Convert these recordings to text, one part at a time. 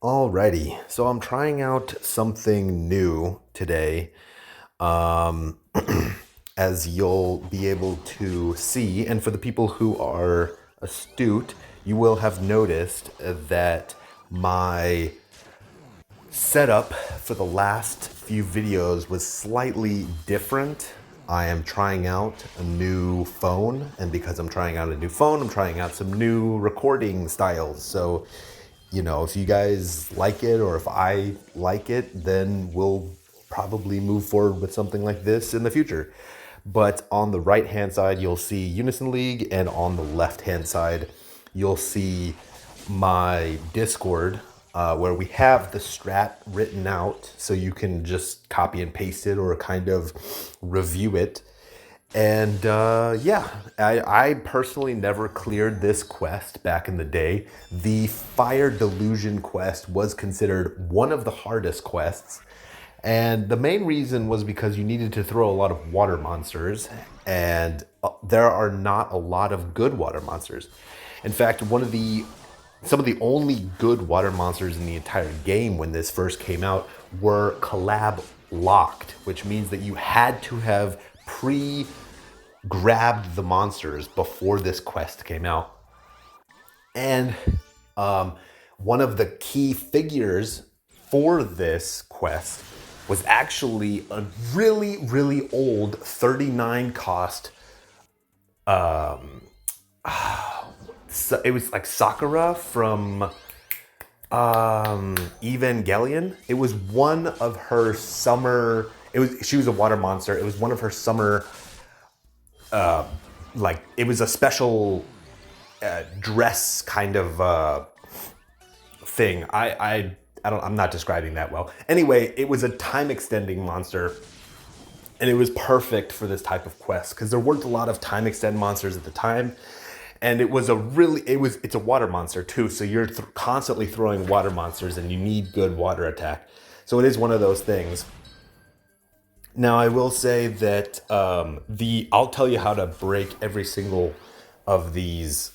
Alrighty, so I'm trying out something new today. Um, as you'll be able to see, and for the people who are astute, you will have noticed that my setup for the last few videos was slightly different. I am trying out a new phone, and because I'm trying out a new phone, I'm trying out some new recording styles. So, if you guys like it or if I like it, then we'll probably move forward with something like this in the future. But on the right hand side, you'll see Unison League, and on the left hand side, you'll see my Discord, where we have the strat written out so you can just copy and paste it or kind of review it. And yeah, I personally never cleared this quest back in the day. The Fire Delusion quest was considered one of the hardest quests. And the main reason was because you needed to throw a lot of water monsters, and there are not a lot of good water monsters. In fact, some of the only good water monsters in the entire game when this first came out were collab locked, which means that you had to have grabbed the monsters before this quest came out. And um, one of the key figures for this quest was actually a really, really old 39 cost. So it was like Sakura from Evangelion. It was one of her summer. She was a water monster. It was one of her summer. It was a special dress kind of thing. I'm not describing that well. Anyway, it was a time extending monster, and it was perfect for this type of quest because there weren't a lot of time extend monsters at the time. And it's a water monster too. So you're constantly throwing water monsters and you need good water attack. So it is one of those things. Now I will say that I'll tell you how to break every single of these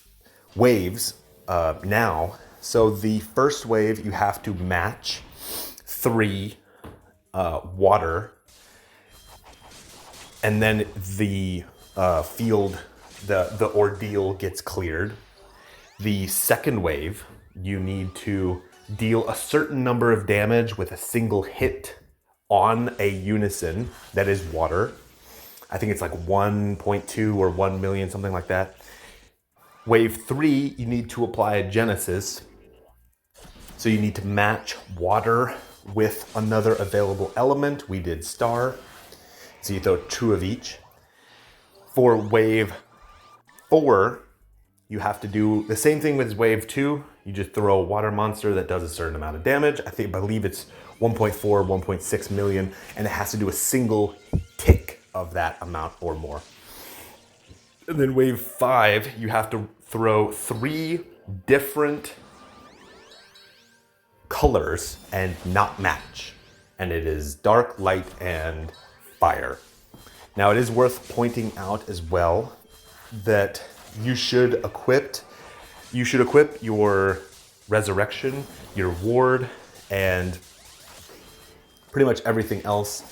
waves now. So the first wave, you have to match 3 water, and then the the ordeal gets cleared. The second wave, you need to deal a certain number of damage with a single hit on a unison that is water. I think it's like 1.2 or 1 million, something like that. Wave 3, you need to apply a Genesis. So you need to match water with another available element. We did star. So you throw 2 of each. For wave 4, you have to do the same thing with wave 2. You just throw a water monster that does a certain amount of damage. I believe it's 1.4, 1.6 million, and it has to do a single tick of that amount or more. And then wave 5, you have to throw 3 different colors and not match. And it is dark, light, and fire. Now it is worth pointing out as well that you should equip your resurrection, your ward, and pretty much everything else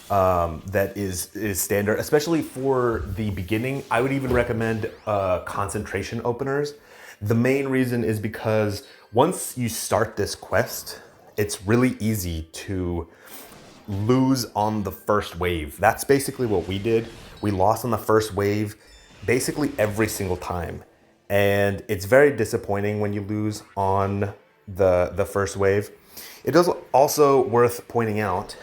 that is standard, especially for the beginning. I would even recommend concentration openers. The main reason is because once you start this quest, it's really easy to lose on the first wave. That's basically what we did. We lost on the first wave basically every single time. And it's very disappointing when you lose on the first wave. It is also worth pointing out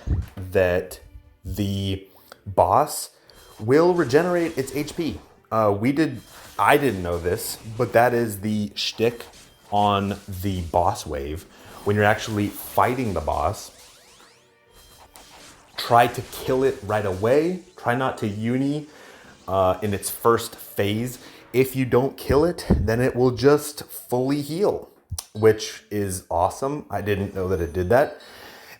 that the boss will regenerate its HP. I didn't know this, but that is the shtick on the boss wave. When you're actually fighting the boss, try to kill it right away. Try not to uni in its first phase. If you don't kill it, then it will just fully heal, which is awesome. I didn't know that it did that.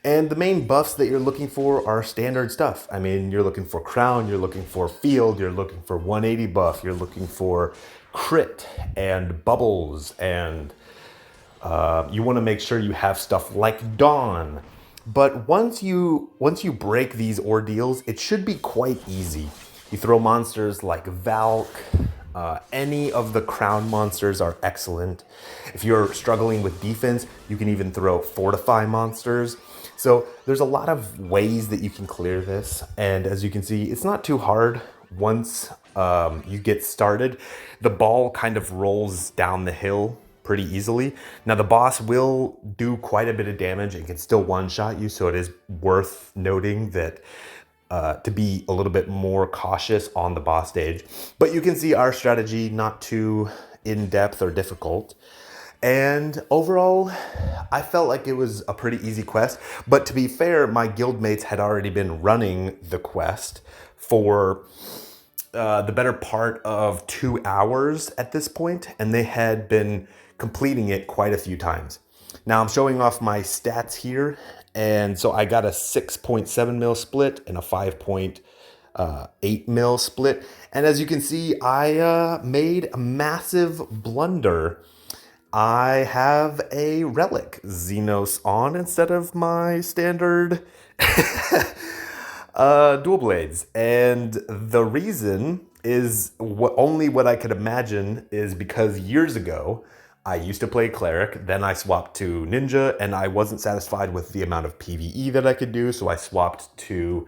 And the main buffs that you're looking for are standard stuff. I mean, you're looking for crown, you're looking for field, you're looking for 180 buff, you're looking for crit and bubbles and You want to make sure you have stuff like Dawn. But once you break these ordeals, it should be quite easy. You throw monsters like Valk. Any of the crown monsters are excellent. If you're struggling with defense, you can even throw fortify monsters. So there's a lot of ways that you can clear this. And as you can see, it's not too hard once you get started. The ball kind of rolls down the hill pretty easily. Now the boss will do quite a bit of damage and can still one-shot you, so it is worth noting that to be a little bit more cautious on the boss stage. But you can see our strategy not too in-depth or difficult. And overall, I felt like it was a pretty easy quest. But to be fair, my guildmates had already been running the quest for the better part of 2 hours at this point, and they had been completing it quite a few times. Now I'm showing off my stats here, and so I got a 6.7 mil split and a 5.8 mil split. And as you can see, I made a massive blunder. I have a relic Xenos on instead of my standard dual blades. And the reason is only what I could imagine is because years ago, I used to play cleric, then I swapped to ninja, and I wasn't satisfied with the amount of PvE that I could do, so I swapped to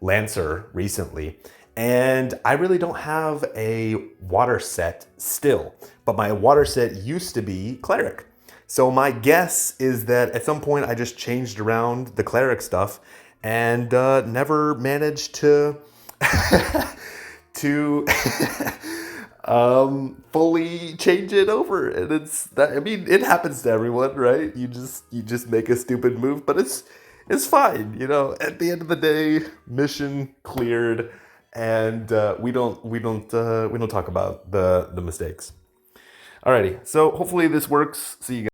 lancer recently. And I really don't have a water set still, but my water set used to be cleric. So my guess is that at some point I just changed around the cleric stuff and never managed to to fully change it over. And it's that, I mean, it happens to everyone, right? You just make a stupid move, but it's fine, you know. At the end of the day, mission cleared, and we don't talk about the mistakes. Alrighty, so hopefully this works. See you guys.